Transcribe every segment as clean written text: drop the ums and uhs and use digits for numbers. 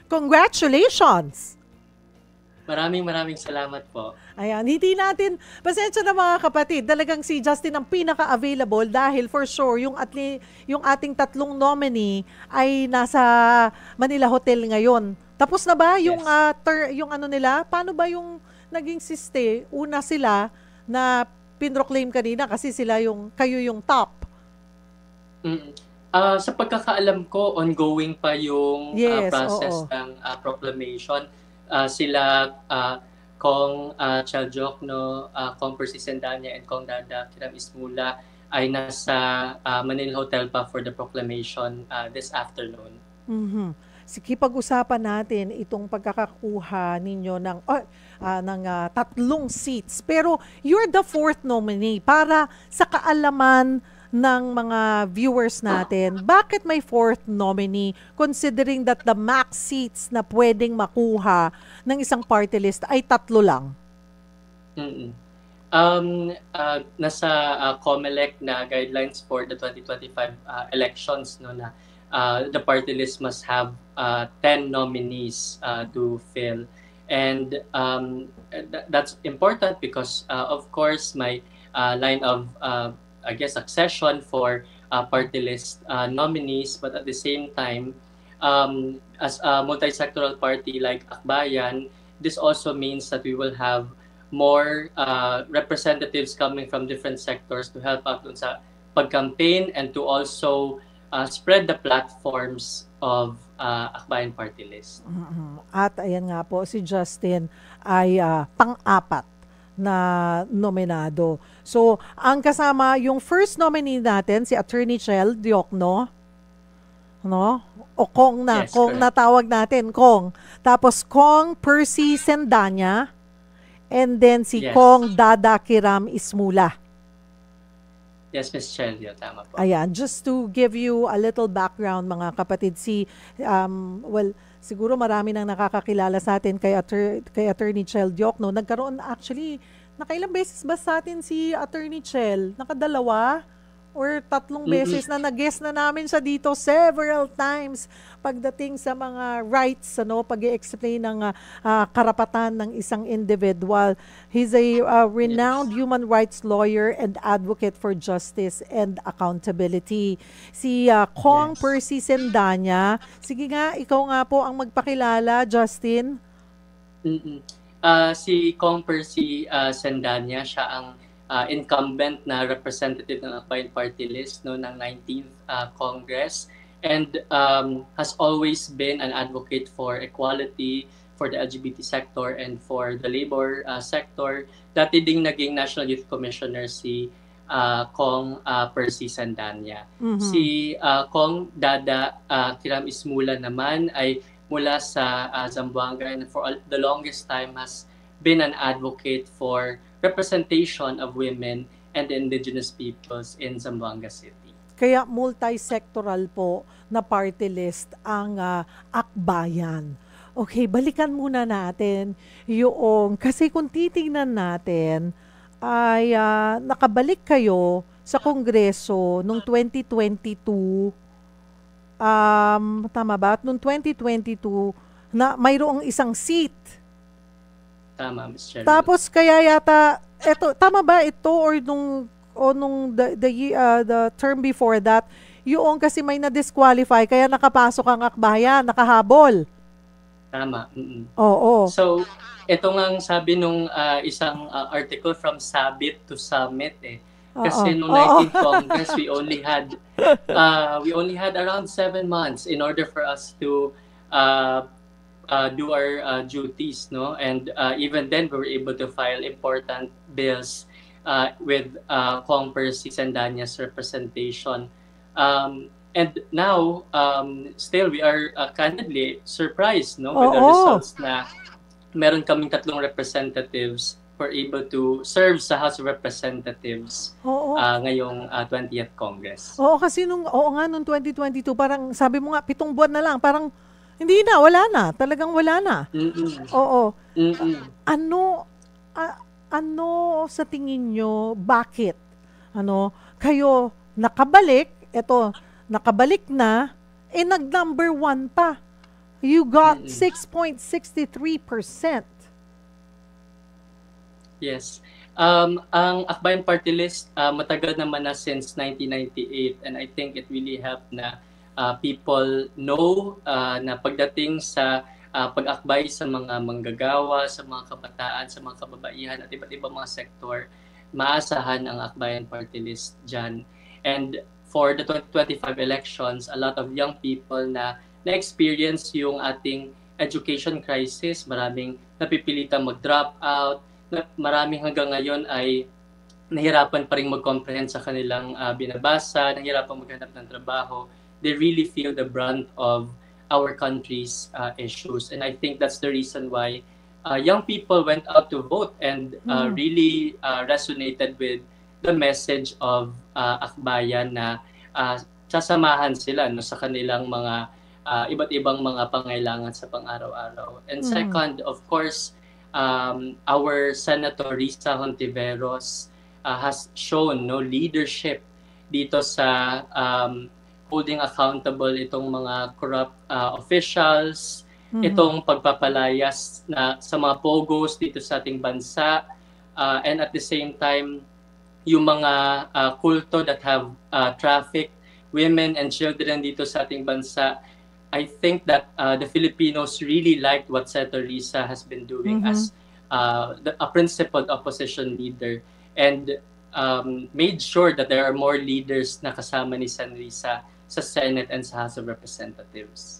Congratulations! Maraming salamat po. Ayan, hindi natin, pasensya na mga kapatid, talagang si Justin ang pinaka-available dahil for sure, yung ating tatlong nominee ay nasa Manila Hotel ngayon. Tapos na ba yung, Yes. yung ano nila? Paano ba yung naging siste? Una sila na pinroclaim kanina kasi kayo yung top. Mm. Sa pagkakaalam ko, ongoing pa yung Yes, process oo. ng proclamation. Sila Kong Chaljok, no, Kong Percy Sendanya, and Kong Dada Kiram Ismula ay nasa Manila Hotel pa for the proclamation this afternoon. Mhm. Sige, pag-usapan natin itong pagkakakuha ninyo ng tatlong seats. Pero you're the fourth nominee. Para sa kaalaman ng mga viewers natin, bakit may fourth nominee considering that the max seats na pwedeng makuha ng isang party list ay tatlo lang? Mm-mm. Nasa COMELEC na guidelines for the 2025 elections, no, na the party list must have 10 nominees to fill. And that's important because, of course, my line of, I guess, succession for party list nominees, but at the same time, as a multi-sectoral party like Akbayan, this also means that we will have more representatives coming from different sectors to help out dun sa pag-campaign and to also spread the platforms of Akbayan Party List. At ayan nga po, si Justin ay pang-apat na nominado. So, ang kasama, yung first nominee natin, si Attorney Chel Diokno, no? O Kong na, Yes, Kong correct. na tawag natin, Kong. Tapos Kong Percy Sendanya, and then si Yes. Kong Dada Kiram Ismula. Yes, Ms. Chelio, tama po. Ayan, just to give you a little background mga kapatid, well, siguro marami nang nakakakilala sa atin kay Attorney Chel Diokno. Nagkaroon actually, nakailang beses ba sa atin si Attorney Chel? Nakadalawa? Or tatlong beses na nag-guest na namin siya dito several times pagdating sa mga rights, pag-i-explain ng karapatan ng isang individual. He's a renowned human rights lawyer and advocate for justice and accountability. Si Kong Yes. Percy Sendanya, sige nga, ikaw nga po ang magpakilala, Justin. Si Kong Percy Sendanya, siya ang incumbent na representative ng Akbayan Party List, no, ng 19th Congress, and has always been an advocate for equality for the LGBT sector and for the labor sector. Dati ding naging National Youth Commissioner si Kong Percy Sendanya. Si Kong Dada Kiram Ismula naman ay mula sa Zamboanga, and for the longest time has been an advocate for representation of women and indigenous peoples in Zamboanga City. Kaya multi-sectoral po na party list ang Akbayan. Okay, balikan muna natin kasi kung titingnan natin ay nakabalik kayo sa Kongreso noong 2022. Tama ba? Noong 2022 na mayroong isang seat. Tama, Ms. Chelio. Tapos kaya yata tama ba ito or nung the term before that, yung kasi may na-disqualify kaya nakapasok ang Akbayan, nakahabol. Tama. Oo. So, ito nga sabi nung isang article from Sabit to Summit Kasi nung 19th Congress, we only had around 7 months in order for us to do our duties, no? And even then, we were able to file important bills with Kong Percy Sandanya's representation. And now, still, we are candidly surprised, no, with the results na meron kaming 3 representatives who are able to serve sa House of Representatives ngayong 20th Congress. Oo, kasi nung 2022, parang sabi mo nga, 7 buwan na lang, parang hindi na, wala na. Talagang wala na. Oo. Ano sa tingin nyo, bakit? Kayo nakabalik, nakabalik na, nag-number 1 pa. You got Mm-mm. 6.63%. Yes. Ang Akbayan Party List, matagal naman na since 1998, and I think it really helped na people know na pagdating sa pag-akbay sa mga manggagawa, sa mga kabataan, sa mga kababaihan at iba't ibang mga sektor, maasahan ang Akbayan Party List dyan. And for the 2025 elections, a lot of young people na na-experience yung ating education crisis, maraming napipilitang mag-drop out, maraming hanggang ngayon ay nahirapan pa rin mag-comprehend sa kanilang binabasa, nahirapan maghanap ng trabaho. They really feel the brunt of our country's issues. And I think that's the reason why young people went out to vote and really resonated with the message of Akbayan na sasamahan sila no, sa kanilang mga iba't ibang mga pangailangan sa pang-araw-araw. And second, of course, our Senator Risa Hontiveros has shown no leadership dito sa holding accountable itong mga corrupt officials, itong pagpapalayas na sa mga pogos dito sa ating bansa, and at the same time yung mga kulto that have trafficked women and children dito sa ating bansa. I think that the Filipinos really liked what Senator Risa has been doing as a principled opposition leader, and made sure that there are more leaders na kasama ni Sen. Risa sa Senate and sa House of Representatives.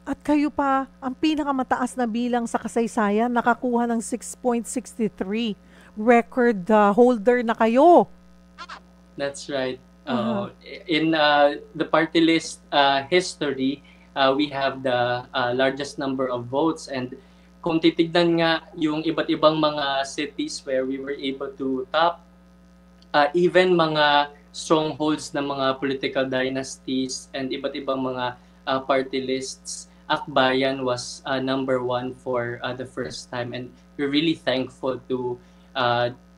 At kayo pa, ang pinakamataas na bilang sa kasaysayan, nakakuha ng 6.63. Record holder na kayo. That's right. In the party list history, we have the largest number of votes, and kung titignan nga yung iba't ibang mga cities where we were able to top, even mga strongholds ng mga political dynasties and iba't ibang mga party lists, Akbayan was number 1 for the first time, and we're really thankful to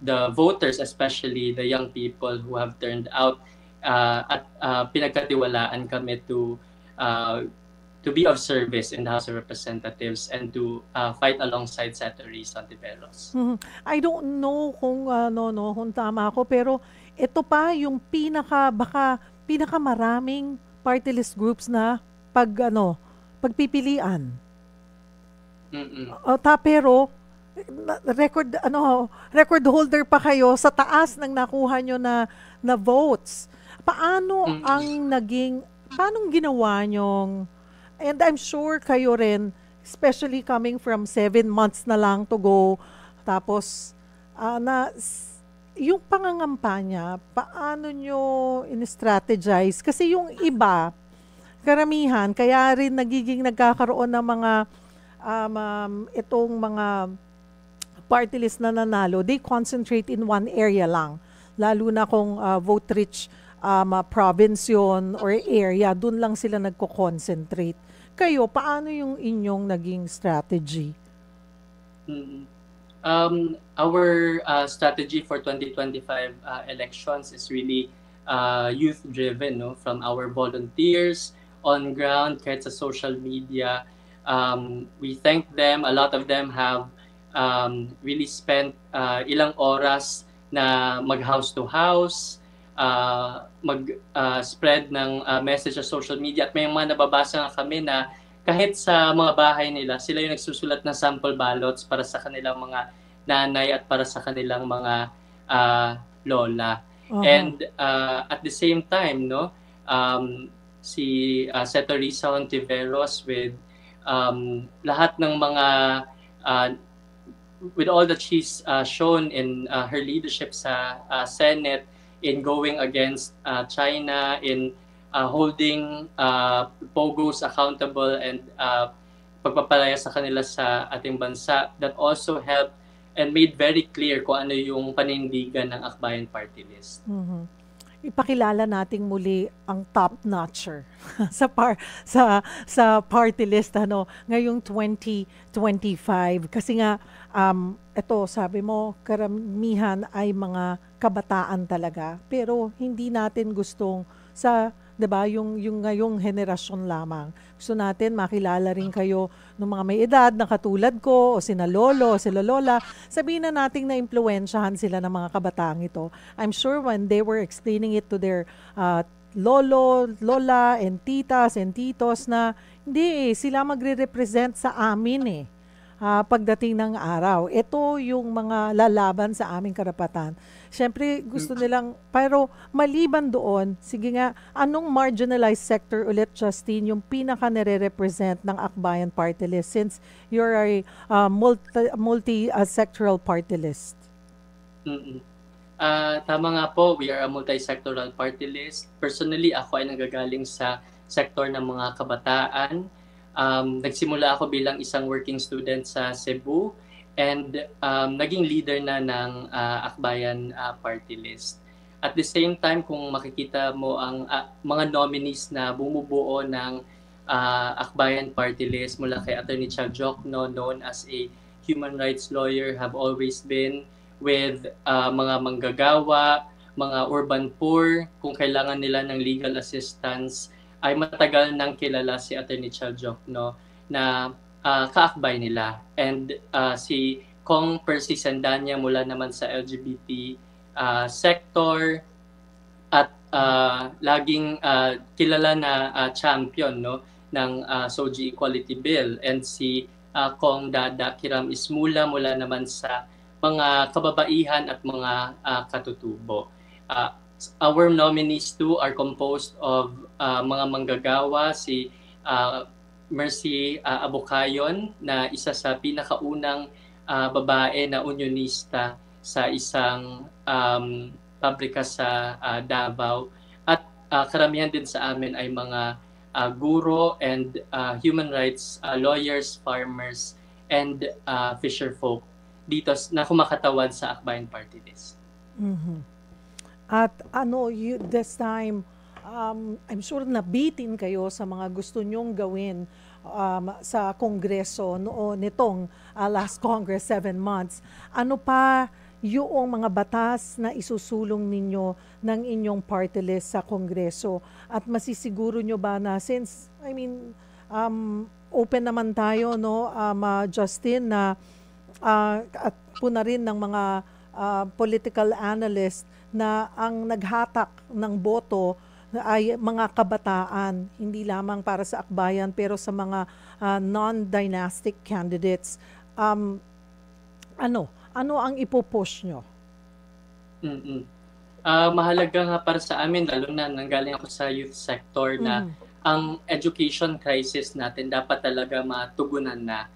the voters, especially the young people who have turned out at pinagkatiwalaan kami to be of service in the House of Representatives and to fight alongside Senator Risa Hontiveros. I don't know kung kung tama ako, pero ito pa yung baka pinakamaraming party list groups na pagpipilian. Pero record holder pa kayo sa taas ng nakuha nyo na votes. Paano paano ginawa nyong, and I'm sure kayo rin, especially coming from 7 months na lang to go, tapos yung pangangampanya, paano nyo in-strategize? Kasi yung iba, karamihan, kaya rin nagkakaroon ng mga itong mga party list na nanalo, they concentrate in one area lang. Lalo na kung vote-rich province yun or area, dun lang sila nagko-concentrate. Kayo, paano yung inyong naging strategy? Our strategy for 2025 elections is really youth-driven, no? From our volunteers on ground, kahit sa social media. We thank them. A lot of them have really spent ilang oras na mag-house to house, mag-spread ng message sa social media. At may mga nababasa nga kami na kahit sa mga bahay nila, sila yung nagsusulat ng sample ballots para sa kanilang mga nanay at para sa kanilang mga lola. And at the same time, no, si Senator Risa Hontiveros with lahat ng mga with all that she's shown in her leadership sa Senate, in going against China, in holding POGOs accountable and pagpapalaya sa kanila sa ating bansa, that also helped and made very clear kung ano yung panindigan ng Akbayan Party List. Ipakilala nating muli ang top-notcher sa party list ngayong 2025. Kasi nga ito, sabi mo, karamihan ay mga kabataan talaga, pero hindi natin gustong sa 'di ba? Yung ngayong henerasyon lamang. Gusto natin makilala rin kayo ng mga may edad na katulad ko o sina lolo o sila lola. Sabihin na nating na-impluwensyahan sila ng mga kabataang ito. I'm sure when they were explaining it to their lolo, lola, and titas and titos na hindi sila magre-represent sa amin pagdating ng araw. Ito yung mga lalaban sa aming karapatan. Siyempre, gusto nilang, pero maliban doon, sige nga, anong marginalized sector ulit, Justine, yung pinaka nire-represent ng Akbayan Party List since you're a multi-sectoral party list? Tama nga po, we are a multi-sectoral party list. Personally, ako ay nanggagaling sa sektor ng mga kabataan. Nagsimula ako bilang isang working student sa Cebu and naging leader na ng Akbayan Party List. At the same time, kung makikita mo ang mga nominees na bumubuo ng Akbayan Party List mula kay Attorney Chel Diokno, known as a human rights lawyer, have always been with mga manggagawa, mga urban poor, kung kailangan nila ng legal assistance, ay matagal nang kilala si Attorney Chel Diokno na kaakbay nila. And si Kong Percy Sandanya mula naman sa LGBT sector at laging kilala na champion ng SOGI Equality Bill. And si Kong Dada Kiram Ismula mula naman sa mga kababaihan at mga katutubo. Our nominees too are composed of mga manggagawa, si Mercy Abukayon na isa sa pinakaunang babae na unionista sa isang pabrika sa Davao, at karamihan din sa amin ay mga guro and human rights lawyers, farmers, and fisherfolk dito na kumakatawad sa Akbayan Party List. At this time, I'm sure nabitin kayo sa mga gusto nyong gawin sa Kongreso nitong last Congress, 7 months. Ano pa yung mga batas na isusulong ninyo ng inyong party list sa Kongreso? At masisiguro nyo ba na since, open naman tayo, Justine, na at po na rin ng mga political analyst na ang naghatak ng boto ay mga kabataan, hindi lamang para sa akbayan pero sa mga non-dynastic candidates. Ano ang ipopush nyo? Mahalaga nga para sa amin, lalo na nanggaling ako sa youth sector, na ang education crisis natin dapat talaga matugunan na.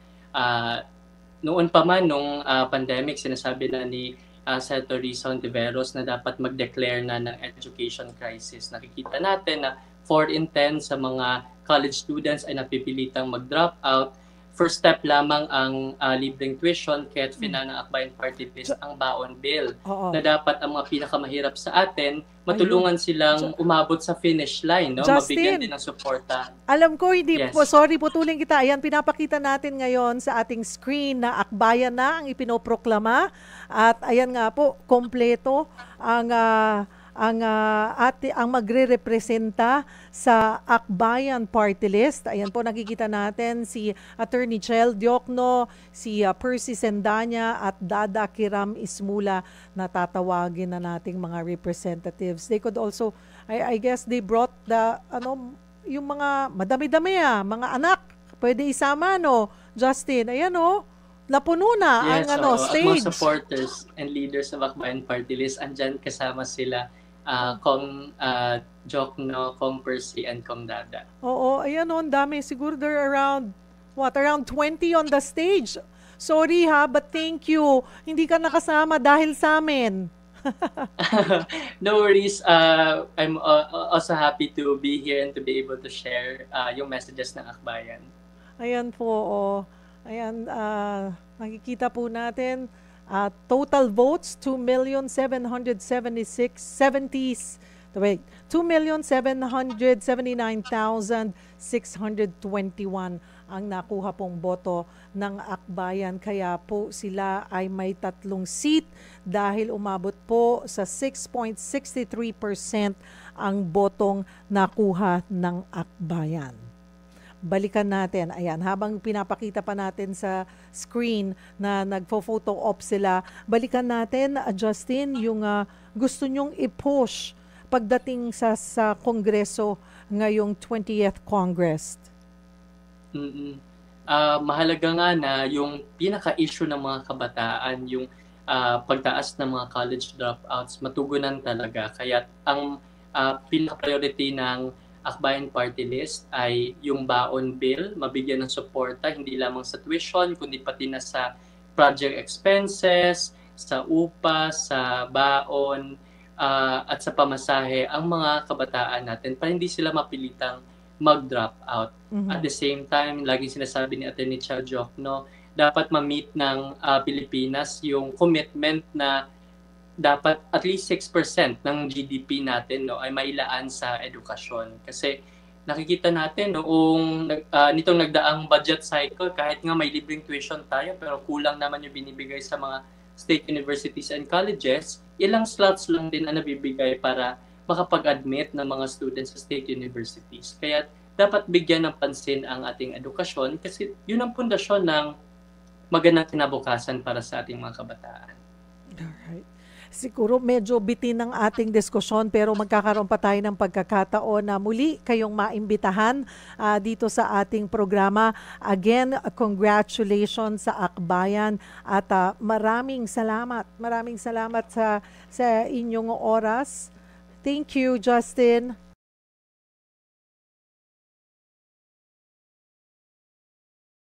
Noon pa man, nung pandemic, sinasabi na ni Senator Risa Hontiveros na dapat mag-declare na ng education crisis. Nakikita natin na 4 in 10 sa mga college students ay napipilitang mag-drop out. First step lamang ang libreng tuition, kaya't final ng Akbayan Party List ang baon bill. Na dapat ang mga pinakamahirap sa atin, matulungan silang umabot sa finish line, Justine, mabigyan din ng suporta. Alam ko, hindi po, sorry, putulin kita. Ayan, pinapakita natin ngayon sa ating screen na akbayan na ang ipinoproklama. At ayan nga po, kompleto ang magre-representa sa Akbayan Party List. Ayan po, nakikita natin si Attorney Chel Diokno, si Percy Sandanya at Dada Kiram Ismula na tatawagin na nating mga representatives. They could also, I guess they brought yung mga madami-dami mga anak. Pwede isama, Justin? Ayan, napuno na ang stage. Mga supporters and leaders of Akbayan Party List, andyan kasama sila Kong Diokno, Kong Percy, and Kong Dada. Oo, ayan ang dami. Siguro they're around 20 on the stage. Sorry but thank you. Hindi ka nakasama dahil sa amin. No worries. I'm also happy to be here and to be able to share yung messages ng Akbayan. Ayan po, Ayan, nakikita po natin, total votes, 2,779,621 ang nakuha pong boto ng Akbayan. Kaya po sila ay may 3 seat dahil umabot po sa 6.63% ang botong nakuha ng Akbayan. Balikan natin, ayan, habang pinapakita pa natin sa screen na nagpo-photo op sila, balikan natin, Justin, yung gusto nyong i-push pagdating sa Kongreso ngayong 20th Congress. Mahalaga nga na yung pinaka-issue ng mga kabataan, yung pagtaas ng mga college dropouts, matugunan talaga. Kaya ang pinaka-priority ng Akbayan Party List ay yung baon bill, mabigyan ng suporta hindi lamang sa tuition kundi pati na sa project expenses, sa upa, sa baon, at sa pamasahe ang mga kabataan natin para hindi sila mapilitang mag-drop out. At the same time, laging sinasabi ni Atty. Chel Diokno, dapat ma-meet ng Pilipinas yung commitment na dapat at least 6% ng GDP natin ay mailaan sa edukasyon. Kasi nakikita natin noong nitong nagdaang budget cycle, kahit nga may libreng tuition tayo pero kulang naman yung binibigay sa mga state universities and colleges, ilang slots lang din ang nabibigay para makapag-admit ng mga students sa state universities. Kaya dapat bigyan ng pansin ang ating edukasyon kasi yun ang pundasyon ng magandang kinabukasan para sa ating mga kabataan. Alright. Siguro medyo bitin ng ating diskusyon pero magkakaroon pa tayo ng pagkakataon na muli kayong maimbitahan dito sa ating programa. Again, congratulations sa Akbayan at maraming salamat. Maraming salamat sa inyong oras. Thank you, Justin.